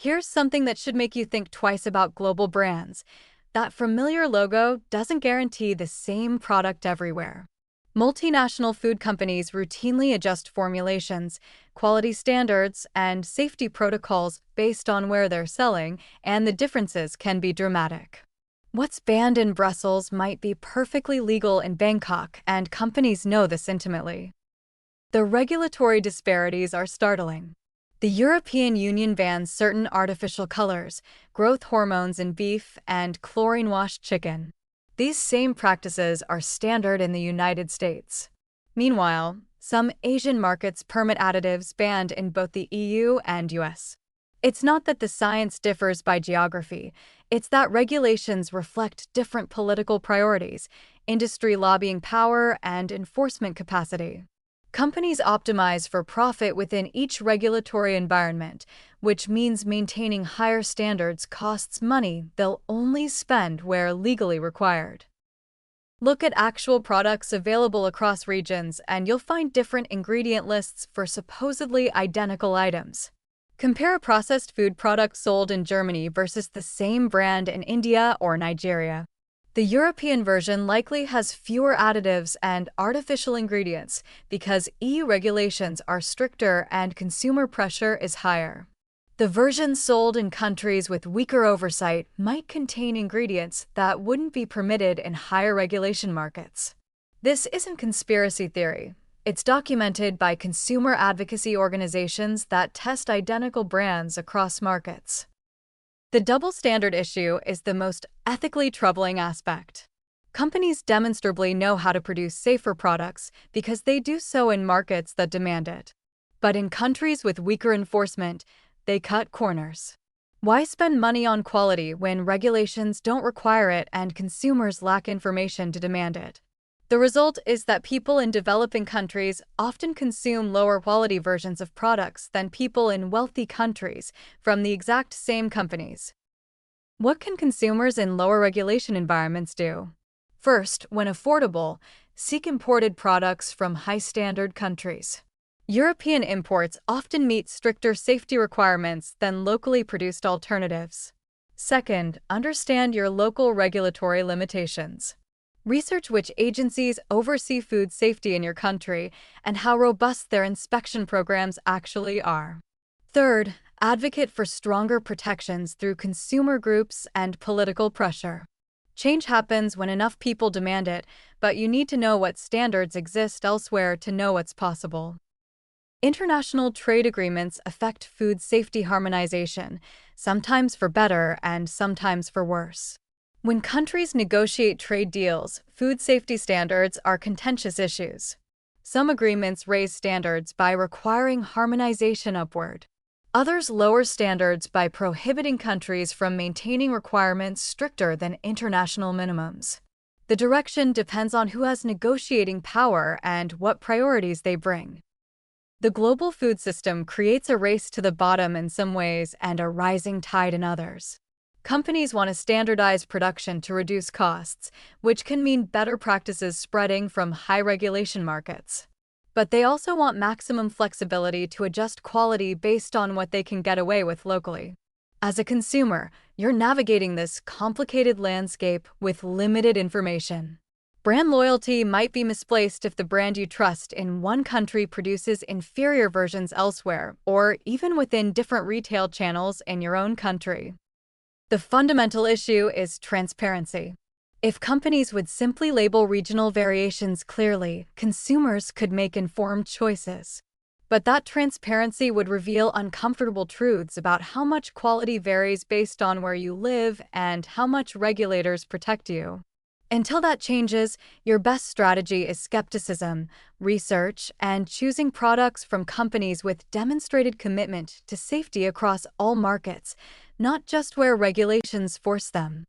Here's something that should make you think twice about global brands. That familiar logo doesn't guarantee the same product everywhere. Multinational food companies routinely adjust formulations, quality standards, and safety protocols based on where they're selling, and the differences can be dramatic. What's banned in Brussels might be perfectly legal in Bangkok, and companies know this intimately. The regulatory disparities are startling. The European Union bans certain artificial colors, growth hormones in beef, and chlorine-washed chicken. These same practices are standard in the United States. Meanwhile, some Asian markets permit additives banned in both the EU and US. It's not that the science differs by geography, it's that regulations reflect different political priorities, industry lobbying power, and enforcement capacity. Companies optimize for profit within each regulatory environment, which means maintaining higher standards costs money they'll only spend where legally required. Look at actual products available across regions, and you'll find different ingredient lists for supposedly identical items. Compare a processed food product sold in Germany versus the same brand in India or Nigeria. The European version likely has fewer additives and artificial ingredients because EU regulations are stricter and consumer pressure is higher. The version sold in countries with weaker oversight might contain ingredients that wouldn't be permitted in higher regulation markets. This isn't conspiracy theory. It's documented by consumer advocacy organizations that test identical brands across markets. The double standard issue is the most ethically troubling aspect. Companies demonstrably know how to produce safer products because they do so in markets that demand it. But in countries with weaker enforcement, they cut corners. Why spend money on quality when regulations don't require it and consumers lack information to demand it? The result is that people in developing countries often consume lower quality versions of products than people in wealthy countries from the exact same companies. What can consumers in lower regulation environments do? First, when affordable, seek imported products from high-standard countries. European imports often meet stricter safety requirements than locally produced alternatives. Second, understand your local regulatory limitations. Research which agencies oversee food safety in your country and how robust their inspection programs actually are. Third, advocate for stronger protections through consumer groups and political pressure. Change happens when enough people demand it, but you need to know what standards exist elsewhere to know what's possible. International trade agreements affect food safety harmonization, sometimes for better and sometimes for worse. When countries negotiate trade deals, food safety standards are contentious issues. Some agreements raise standards by requiring harmonization upward. Others lower standards by prohibiting countries from maintaining requirements stricter than international minimums. The direction depends on who has negotiating power and what priorities they bring. The global food system creates a race to the bottom in some ways and a rising tide in others. Companies want to standardize production to reduce costs, which can mean better practices spreading from high-regulation markets. But they also want maximum flexibility to adjust quality based on what they can get away with locally. As a consumer, you're navigating this complicated landscape with limited information. Brand loyalty might be misplaced if the brand you trust in one country produces inferior versions elsewhere, or even within different retail channels in your own country. The fundamental issue is transparency. If companies would simply label regional variations clearly, consumers could make informed choices. But that transparency would reveal uncomfortable truths about how much quality varies based on where you live and how much regulators protect you. Until that changes, your best strategy is skepticism, research, and choosing products from companies with demonstrated commitment to safety across all markets, not just where regulations force them.